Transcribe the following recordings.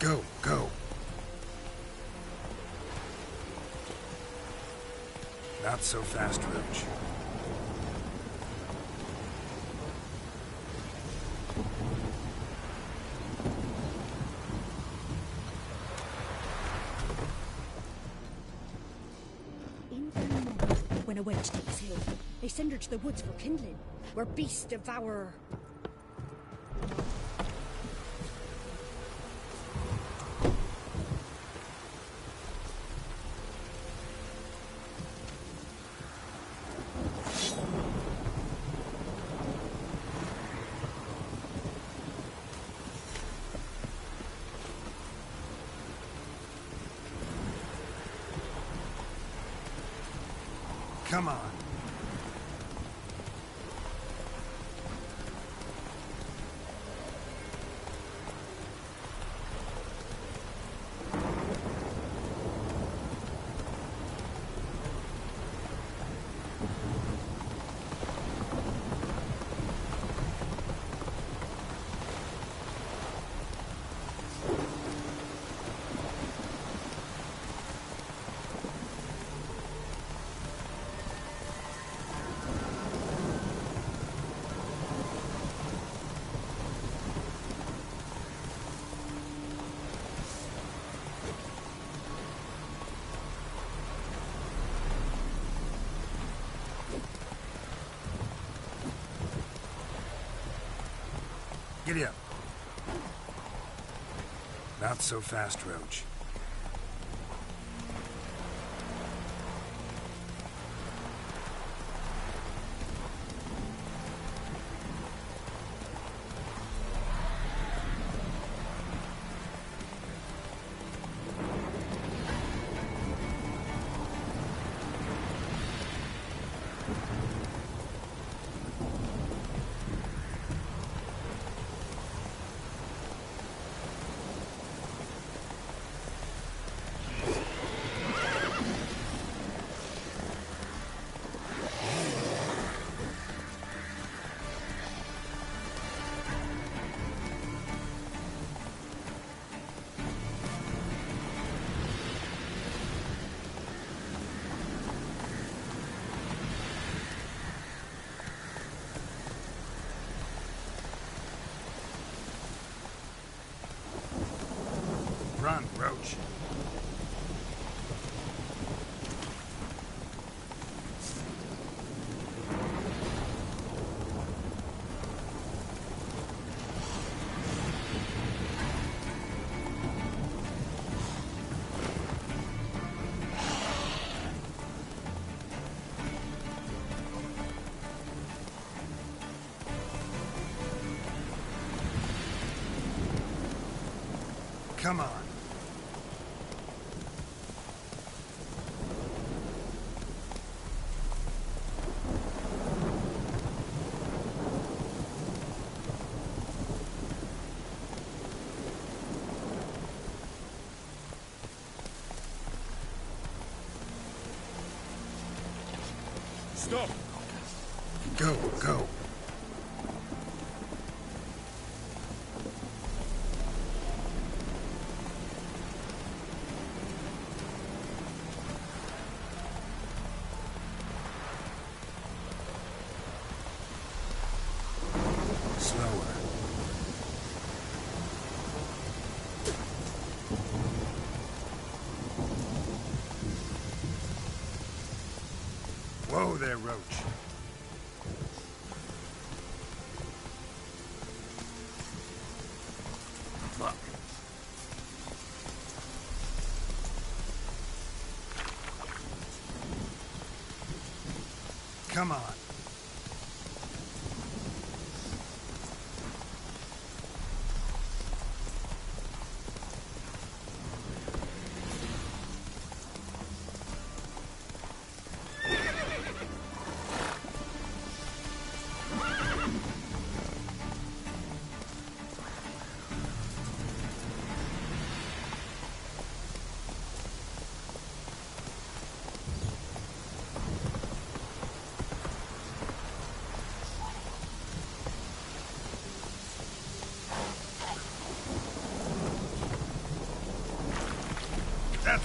Go, go. Not so fast, Roach. In the morning, when a wench takes ill, they send her to the woods for kindling, where beasts devour her. Come on. Giddy up. Not so fast, Roach. Run, Roach. Come on. Stop! Go, go. Slower. Whoa there, Roach. Fuck. Come on.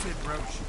Noted, Roche.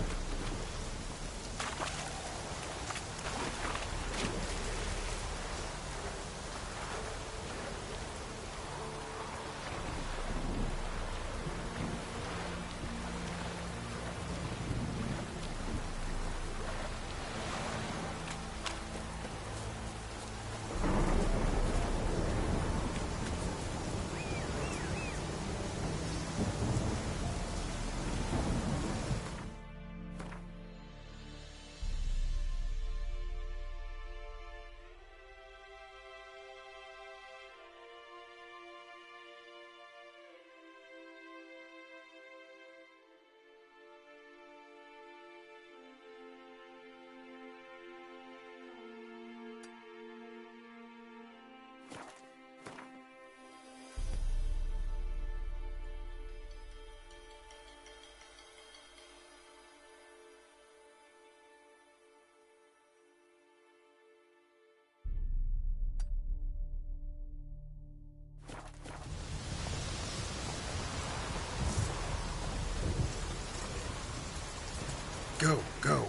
Go, go.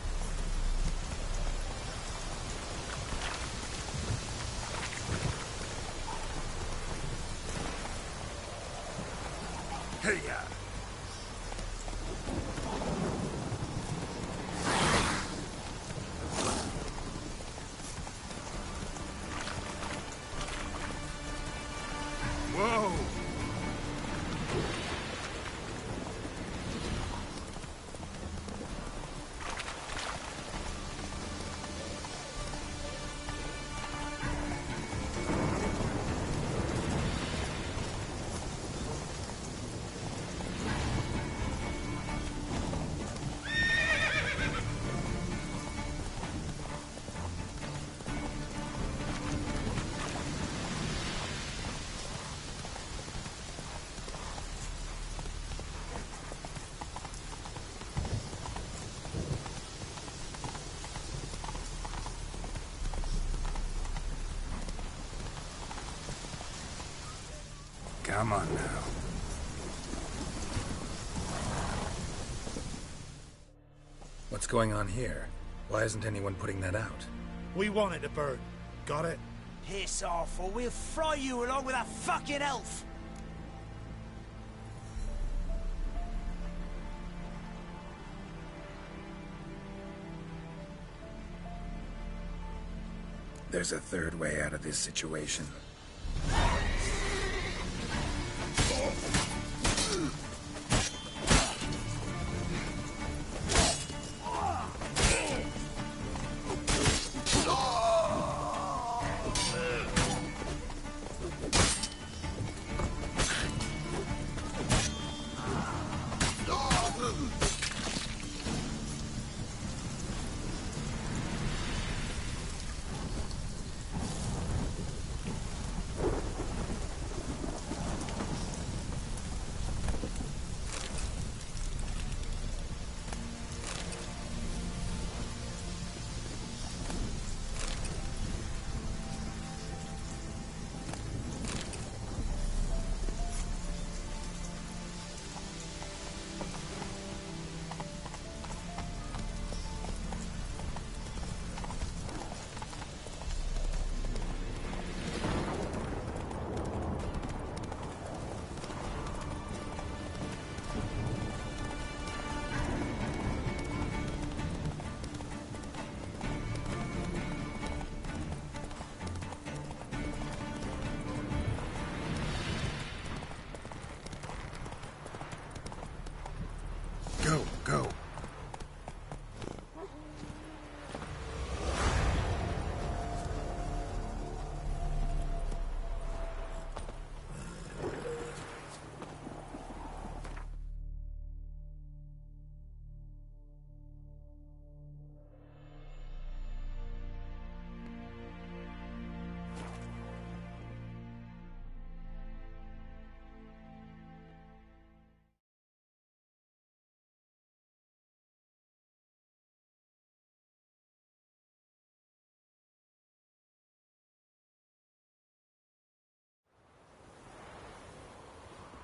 Hey, ya. Whoa. Come on now. What's going on here? Why isn't anyone putting that out? We want it to burn. Got it? Piss off, or we'll fry you along with a fucking elf! There's a third way out of this situation. Go, go.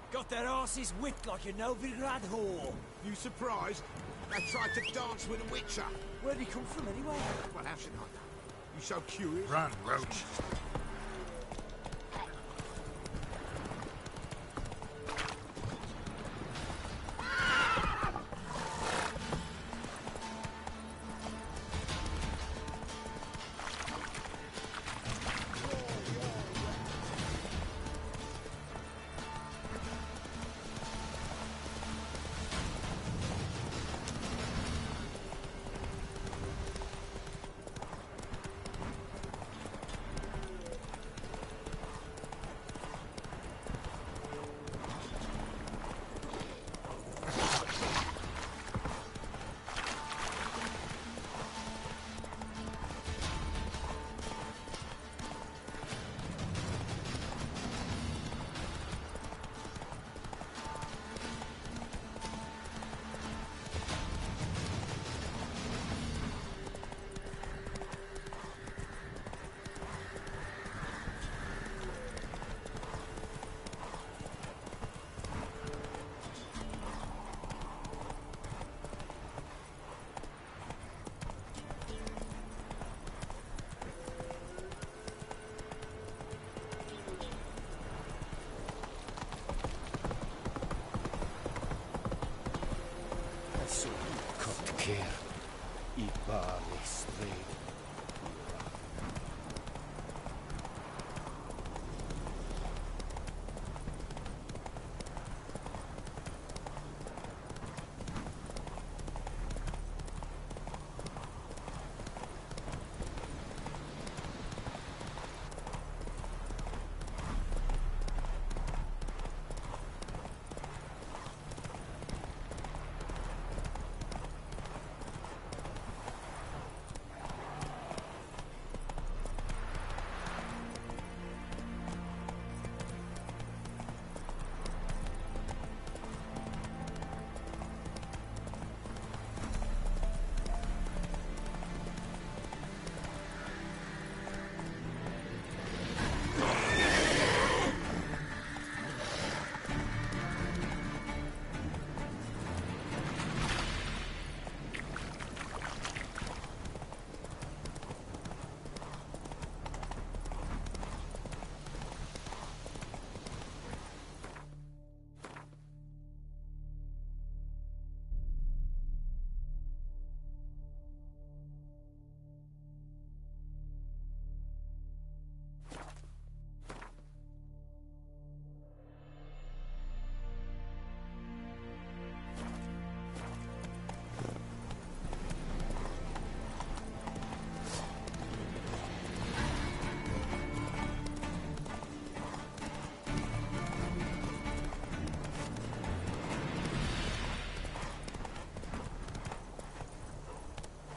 Got their asses whipped like a Novigrad whore. You surprised? They tried to dance with a witcher. Where'd he come from anyway? Well, how should I know? You so curious? Run, Roach.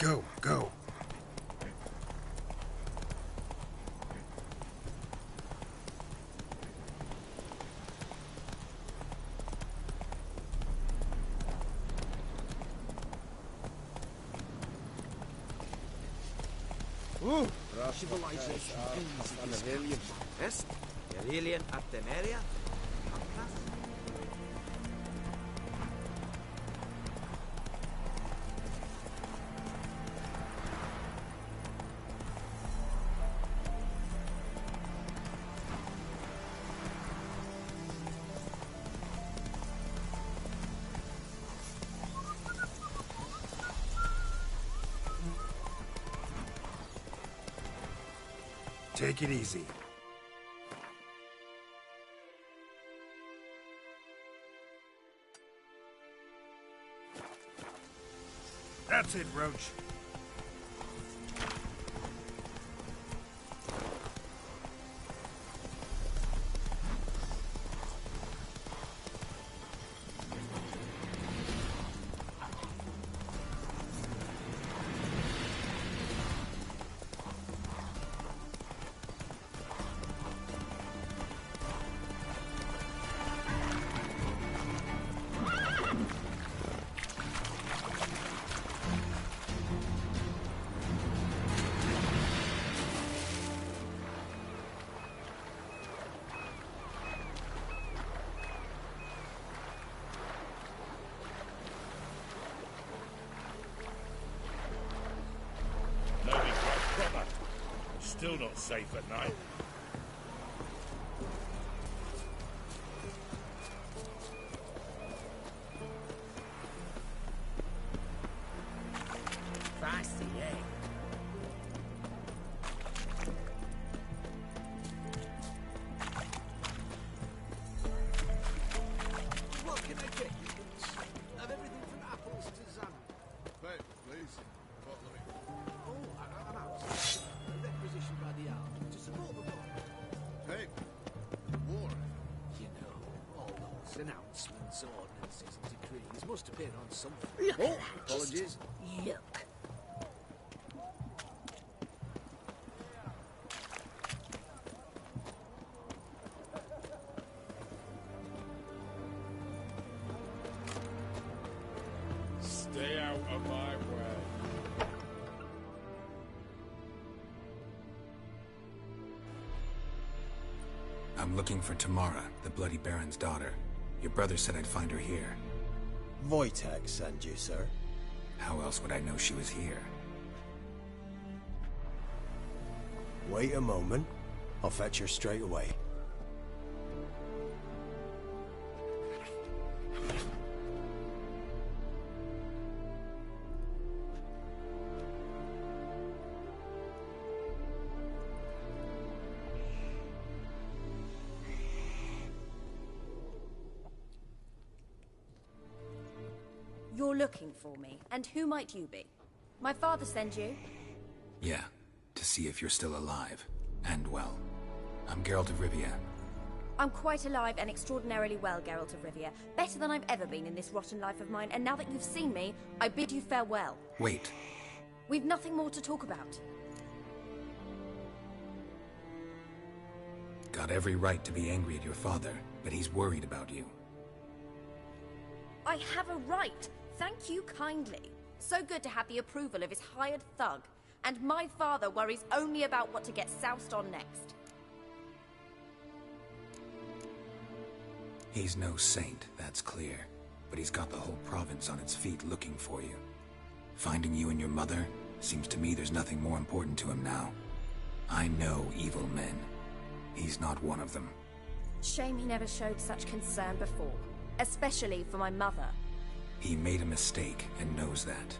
Go, go. Civilization ends in Est, Aurelian Artemeria, Take it easy. That's it, Roach. Still not safe at night. Fancy, eh? What can I get you? Have everything from apples to zam. Babe, please. Bottle of it. Oh, I'm out. Requisitioned by the army to support the war. Hey, war. You know, all those announcements, ordinances, and decrees must appear on something. Oh, apologies. Look. Stay out of my way. I'm looking for Tamara, the Bloody Baron's daughter. Your brother said I'd find her here. Wojtek sent you, sir. How else would I know she was here? Wait a moment. I'll fetch her straight away. You're looking for me, and who might you be? My father sent you? Yeah, to see if you're still alive. And well. I'm Geralt of Rivia. I'm quite alive and extraordinarily well, Geralt of Rivia. Better than I've ever been in this rotten life of mine, and now that you've seen me, I bid you farewell. Wait. We've nothing more to talk about. Got every right to be angry at your father, but he's worried about you. I have a right. Thank you kindly. So good to have the approval of his hired thug. And my father worries only about what to get soused on next. He's no saint, that's clear. But he's got the whole province on its feet looking for you. Finding you and your mother, seems to me there's nothing more important to him now. I know evil men. He's not one of them. Shame he never showed such concern before. Especially for my mother. He made a mistake and knows that.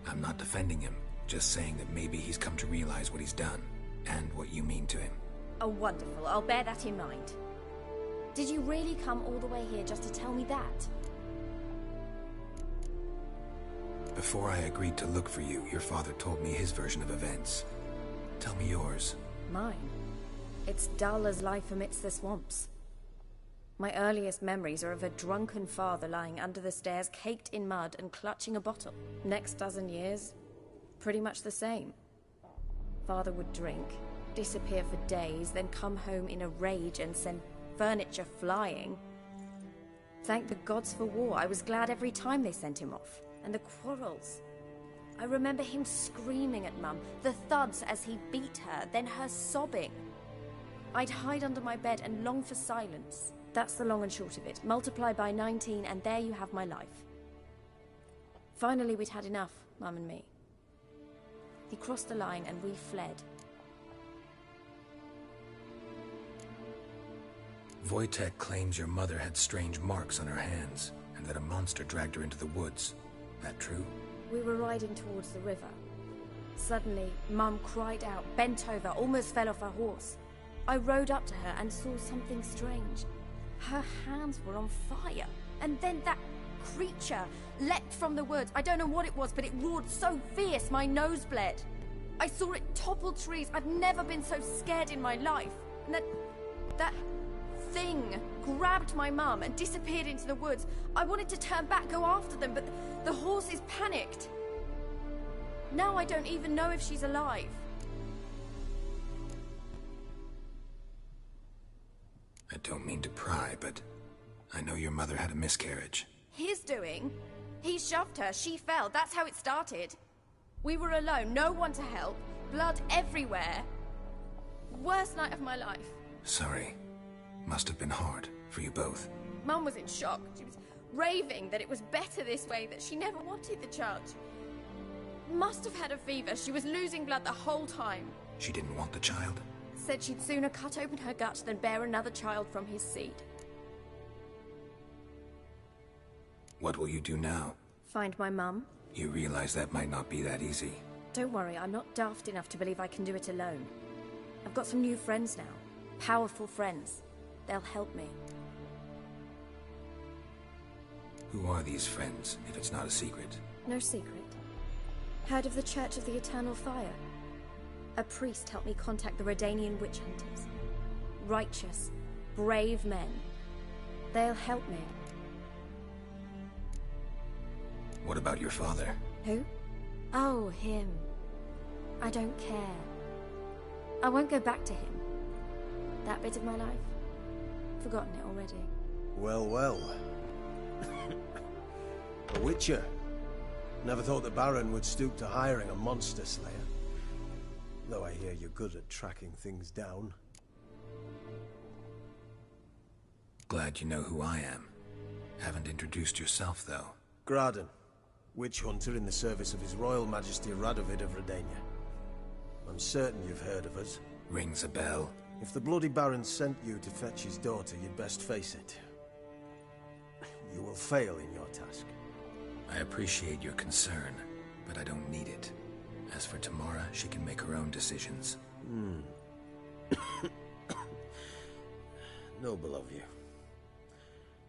I'm not defending him, just saying that maybe he's come to realize what he's done, and what you mean to him. Oh, wonderful. I'll bear that in mind. Did you really come all the way here just to tell me that? Before I agreed to look for you, your father told me his version of events. Tell me yours. Mine? It's dull as life amidst the swamps. My earliest memories are of a drunken father lying under the stairs, caked in mud and clutching a bottle. Next dozen years, pretty much the same. Father would drink, disappear for days, then come home in a rage and send furniture flying. Thank the gods for war. I was glad every time they sent him off. And the quarrels. I remember him screaming at Mum, the thuds as he beat her, then her sobbing. I'd hide under my bed and long for silence. That's the long and short of it. Multiply by 19 and there you have my life. Finally, we'd had enough, Mum and me. He crossed the line and we fled. Wojtek claims your mother had strange marks on her hands, and that a monster dragged her into the woods. That true? We were riding towards the river. Suddenly, Mum cried out, bent over, almost fell off her horse. I rode up to her and saw something strange. Her hands were on fire. And then that creature leapt from the woods. I don't know what it was, but it roared so fierce my nose bled. I saw it topple trees. I've never been so scared in my life. And that thing grabbed my mum and disappeared into the woods. I wanted to turn back, go after them, but the horses panicked. Now I don't even know if she's alive. I don't mean to pry, but I know your mother had a miscarriage. His doing? He shoved her, she fell, that's how it started. We were alone, no one to help, blood everywhere. Worst night of my life. Sorry. Must have been hard for you both. Mum was in shock. She was raving that it was better this way, that she never wanted the charge. Must have had a fever. She was losing blood the whole time. She didn't want the child? Said she'd sooner cut open her gut than bear another child from his seed. What will you do now? Find my mum. You realize that might not be that easy. Don't worry, I'm not daft enough to believe I can do it alone. I've got some new friends now. Powerful friends. They'll help me. Who are these friends, if it's not a secret? No secret. Heard of the Church of the Eternal Fire? A priest helped me contact the Redanian witch hunters. Righteous, brave men. They'll help me. What about your father? Who? Oh, him. I don't care. I won't go back to him. That bit of my life? Forgotten it already. Well, well. A witcher. Never thought the Baron would stoop to hiring a monster slayer. Though I hear you're good at tracking things down. Glad you know who I am. Haven't introduced yourself, though. Graden. Witch hunter in the service of His Royal Majesty Radovid of Redania. I'm certain you've heard of us. Rings a bell. If the Bloody Baron sent you to fetch his daughter, you'd best face it. You will fail in your task. I appreciate your concern, but I don't need it. As for Tamara, she can make her own decisions. Noble of you.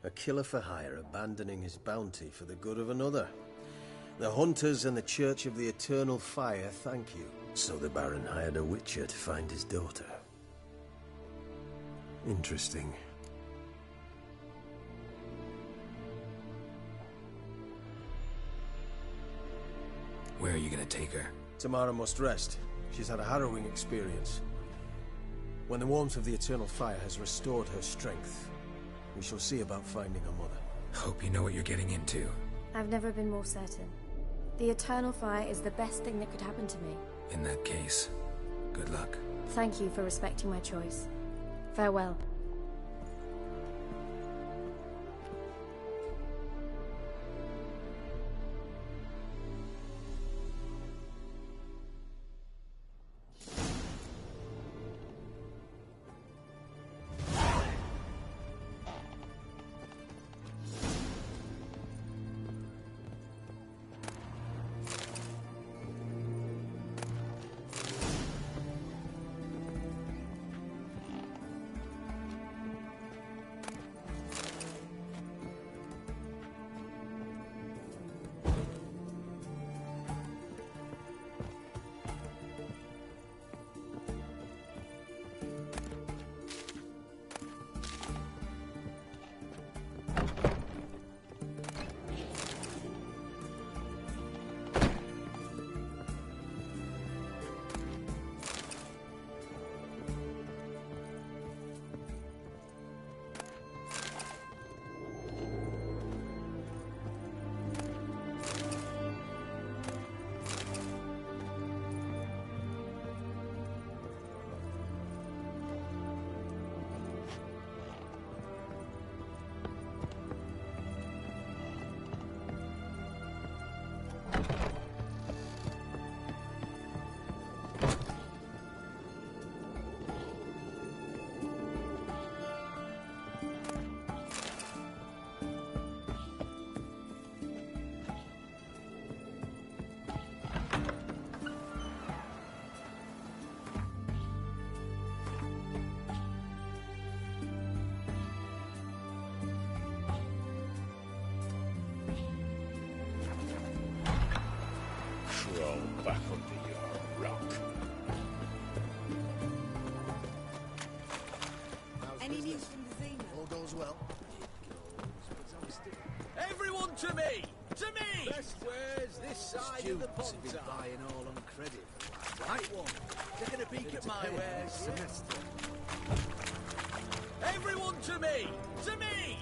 A killer for hire abandoning his bounty for the good of another. The Hunters and the Church of the Eternal Fire thank you. So the Baron hired a witcher to find his daughter. Interesting. Where are you gonna take her? Tamara must rest. She's had a harrowing experience. When the warmth of the Eternal Fire has restored her strength, we shall see about finding her mother. Hope you know what you're getting into. I've never been more certain. The Eternal Fire is the best thing that could happen to me. In that case, good luck. Thank you for respecting my choice. Farewell. Crawl back under your rock. Any news from the Zena? All goes well. Everyone to me! To me! Best wares this side of the pond. Students have been buying all on credit for the last Right one. Taking a peek at my wares. semester. Everyone to me! To me!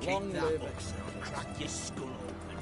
Long Keep live that it. up, or I'll crack your skull open.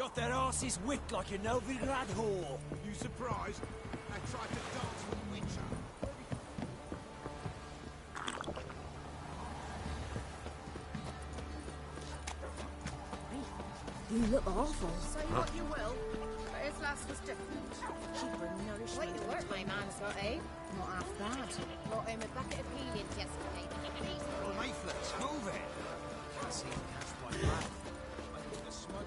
Got their asses whipped like a Novigrad whore. You surprised? They tried to dance with Witcher. You look awful. Say what you will, but his last was different. She'd bring nourishment. Way to work, my man's got, eh? Not half bad. Brought him a bucket of helium yesterday. Oh, leaflets, move it. Can't see him catch my breath. I think the smoke.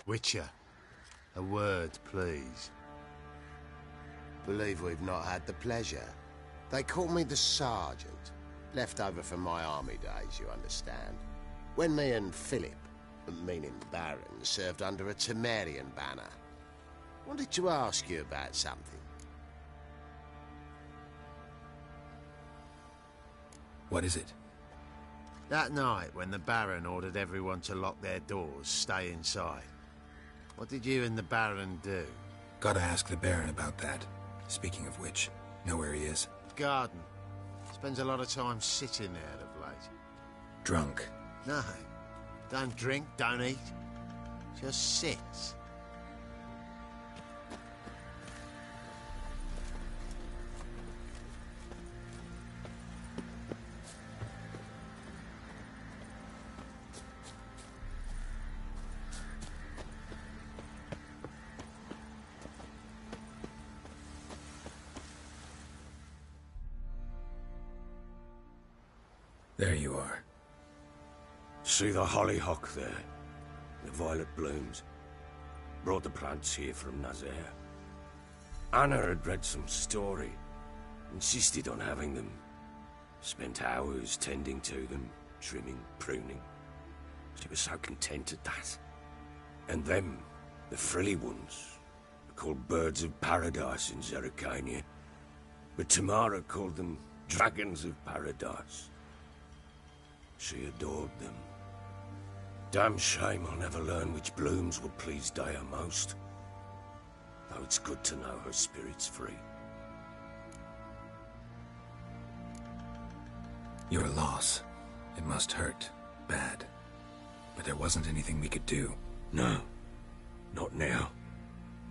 Witcher, a word, please. Believe we've not had the pleasure. They call me the Sergeant. Left over from my army days, you understand. When me and Philip, meaning the Baron, served under a Temerian banner. Wanted to ask you about something. What is it? That night when the Baron ordered everyone to lock their doors, stay inside. What did you and the Baron do? Gotta ask the Baron about that. Speaking of which, know where he is? Garden. Spends a lot of time sitting there of late. Drunk. No. Don't drink, don't eat. Just sits. There you are. See the hollyhock there? The violet blooms. Brought the plants here from Nazaire. Anna had read some story. Insisted on having them. Spent hours tending to them, trimming, pruning. She was so content at that. And them, the frilly ones, are called birds of paradise in Zerrikania. But Tamara called them dragons of paradise. She adored them. Damn shame I'll never learn which blooms will please Daya most. Though it's good to know her spirit's free. Your loss. It must hurt. Bad. But there wasn't anything we could do. No. Not now.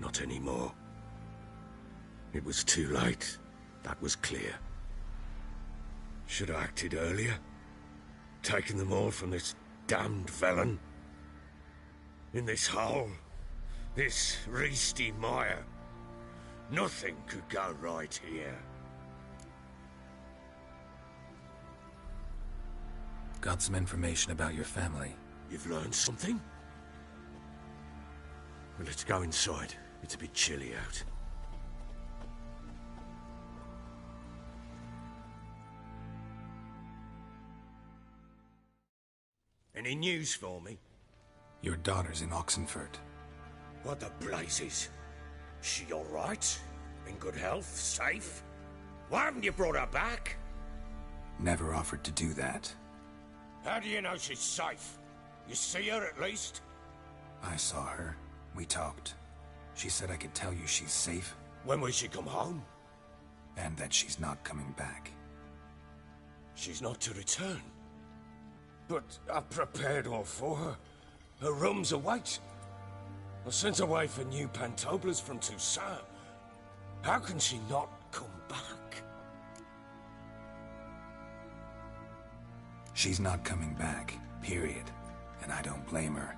Not anymore. It was too late. That was clear. Should have acted earlier. Taken them all from this damned felon. In this hole. This Reesty mire. Nothing could go right here. Got some information about your family. You've learned something? Well, let's go inside. It's a bit chilly out. Any news for me? Your daughter's in Oxenfurt. What the blazes? She all right? In good health? Safe? Why haven't you brought her back? Never offered to do that. How do you know she's safe? You see her at least? I saw her. We talked. She said I could tell you she's safe. When will she come home? And that she's not coming back. She's not to return. But I've prepared all for her. Her rooms await. I sent away for new Pantoblas from Toussaint. How can she not come back? She's not coming back, period. And I don't blame her.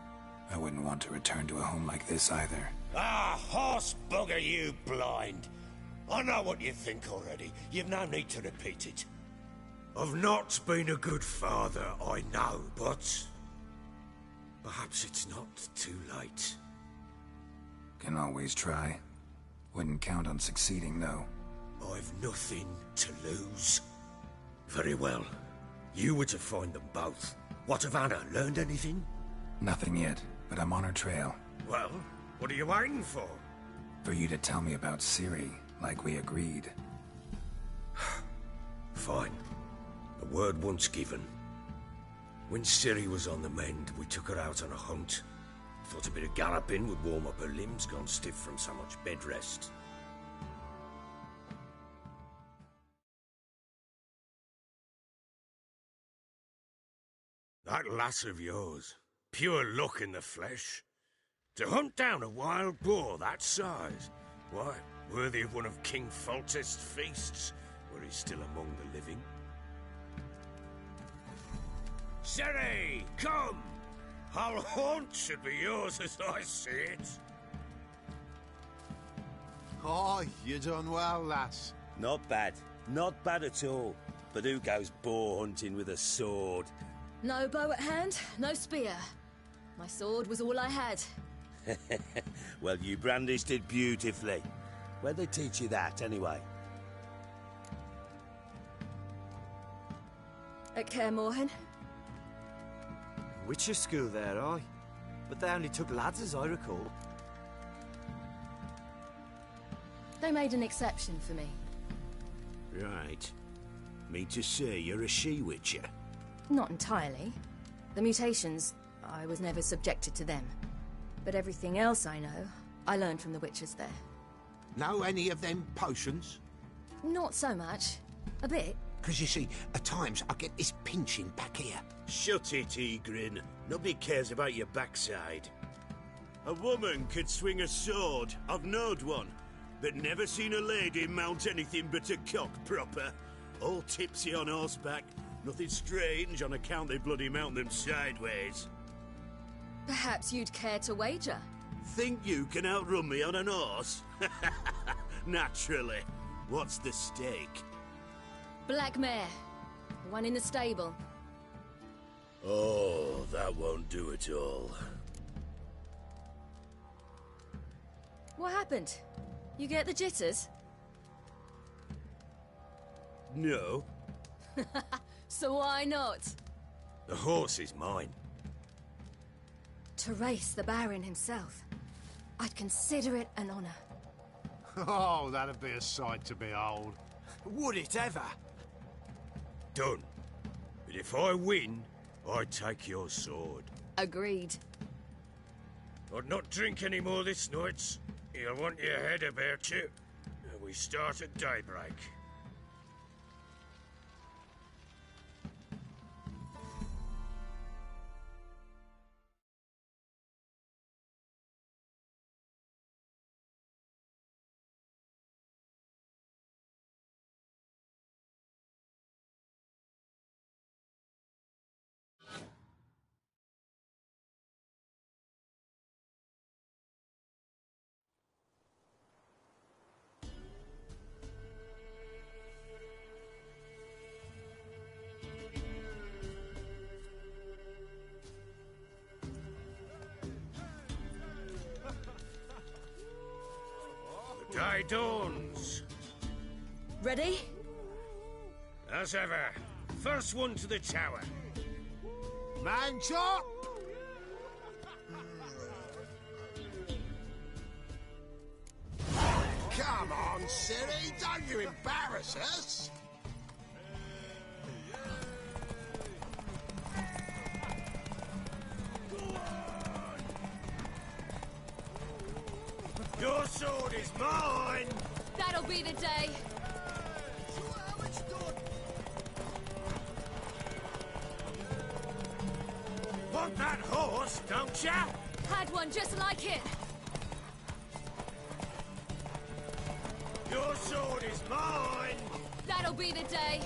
I wouldn't want to return to a home like this either. Ah, horse bugger you, blind. I know what you think already. You've no need to repeat it. I've not been a good father, I know, but perhaps it's not too late. Can always try. Wouldn't count on succeeding, though. I've nothing to lose. Very well. You were to find them both. What of Anna? Learned anything? Nothing yet, but I'm on her trail. Well, what are you waiting for? For you to tell me about Ciri, like we agreed. Fine. A word once given. When Ciri was on the mend, we took her out on a hunt. Thought a bit of galloping would warm up her limbs, gone stiff from so much bed rest. That lass of yours, pure luck in the flesh. To hunt down a wild boar that size, why, worthy of one of King Foltest's feasts, where he's still among the living. Ciri, come! Our haunt should be yours as I see it. Oh, you done well, lass. Not bad. Not bad at all. But who goes boar hunting with a sword? No bow at hand, no spear. My sword was all I had. Well, you brandished it beautifully. Where'd they teach you that, anyway? At Kaer Morhen. Witcher school there, aye. But they only took lads, as I recall. They made an exception for me. Right. Mean to say you're a she-witcher? Not entirely. The mutations, I was never subjected to them. But everything else I know, I learned from the witches there. Know any of them potions? Not so much. A bit. Because you see, at times I get this pinching back here. Shut it, Egrin. Nobody cares about your backside. A woman could swing a sword. I've knowed one. But never seen a lady mount anything but a cock proper. All tipsy on horseback. Nothing strange on account they bloody mount them sideways. Perhaps you'd care to wager? Think you can outrun me on an horse? Naturally. What's the stake? Black mare. The one in the stable. Oh, that won't do at all. What happened? You get the jitters? No. So why not? The horse is mine. To race the Baron himself. I'd consider it an honor. Oh, that'd be a sight to behold. Would it ever? Done. But if I win, I take your sword. Agreed. I'd not drink any more this night. You'll want your head about you. We start at daybreak. Day dawns. Ready? As ever. First one to the tower. Man chop! Come on, Ciri, don't you embarrass us! Your sword is mine! That'll be the day. Want that horse, don't ya? Had one just like it. Your sword is mine! That'll be the day.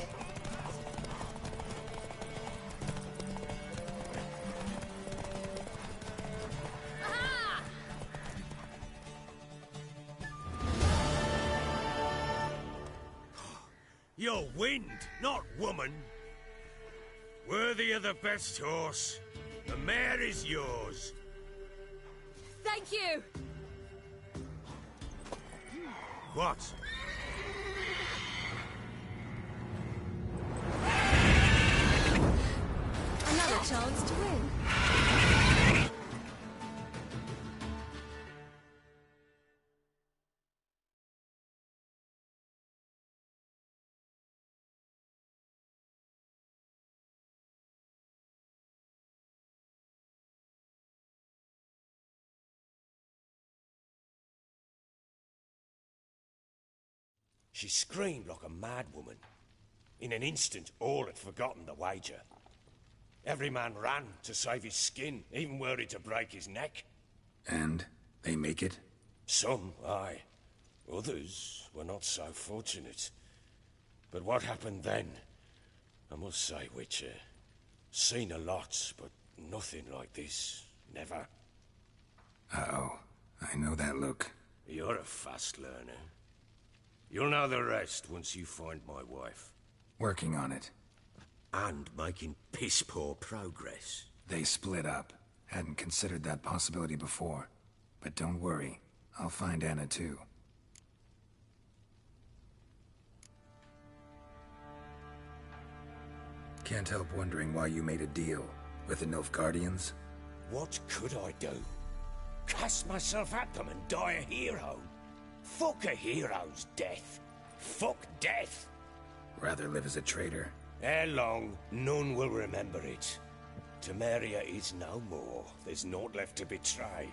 Aha! You're wind, not woman. Worthy of the best horse. The mare is yours. Thank you. What? Another chance to win. She screamed like a mad woman. In an instant, all had forgotten the wager. Every man ran to save his skin, even worried to break his neck. And they make it? Some, aye. Others were not so fortunate. But what happened then? I must say, Witcher, seen a lot, but nothing like this. Never. Uh-oh. I know that look. You're a fast learner. You'll know the rest once you find my wife. Working on it. And making piss-poor progress. They split up. Hadn't considered that possibility before. But don't worry. I'll find Anna too. Can't help wondering why you made a deal with the Nilfgaardians. What could I do? Cast myself at them and die a hero? Fuck a hero's death. Fuck death. Rather live as a traitor. Ere long, none will remember it. Temeria is no more. There's naught left to betray.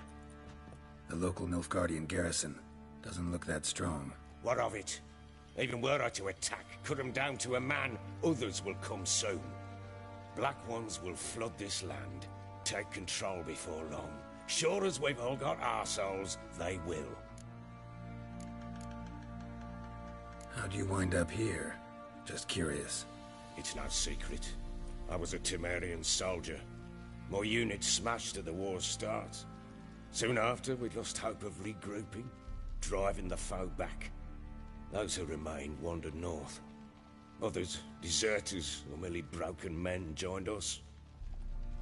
The local Nilfgaardian garrison doesn't look that strong. What of it? Even were I to attack, cut them down to a man, others will come soon. Black Ones will flood this land, take control before long. Sure as we've all got arseholes, they will. How'd you wind up here? Just curious. It's no secret. I was a Temerian soldier. My unit smashed at the war's start. Soon after, we lost hope of regrouping, driving the foe back. Those who remained wandered north. Others, deserters or merely broken men, joined us.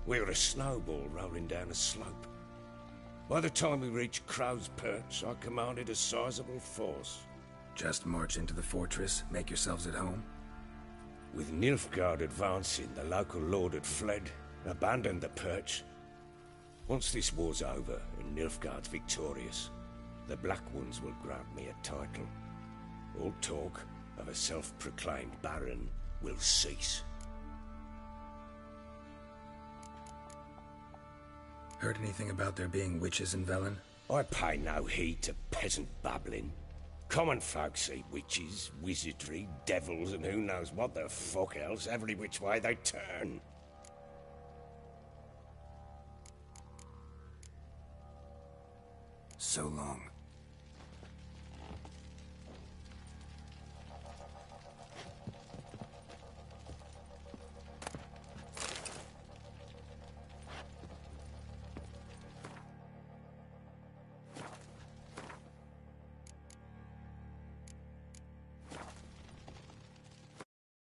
We were a snowball rolling down a slope. By the time we reached Crow's Perch, I commanded a sizable force. Just march into the fortress, make yourselves at home? With Nilfgaard advancing, the local lord had fled, abandoned the Perch. Once this war's over and Nilfgaard's victorious, the Black Ones will grant me a title. All talk of a self-proclaimed Baron will cease. Heard anything about there being witches in Velen? I pay no heed to peasant babbling. Common folk see witches, wizardry, devils, and who knows what the fuck else every which way they turn. So long.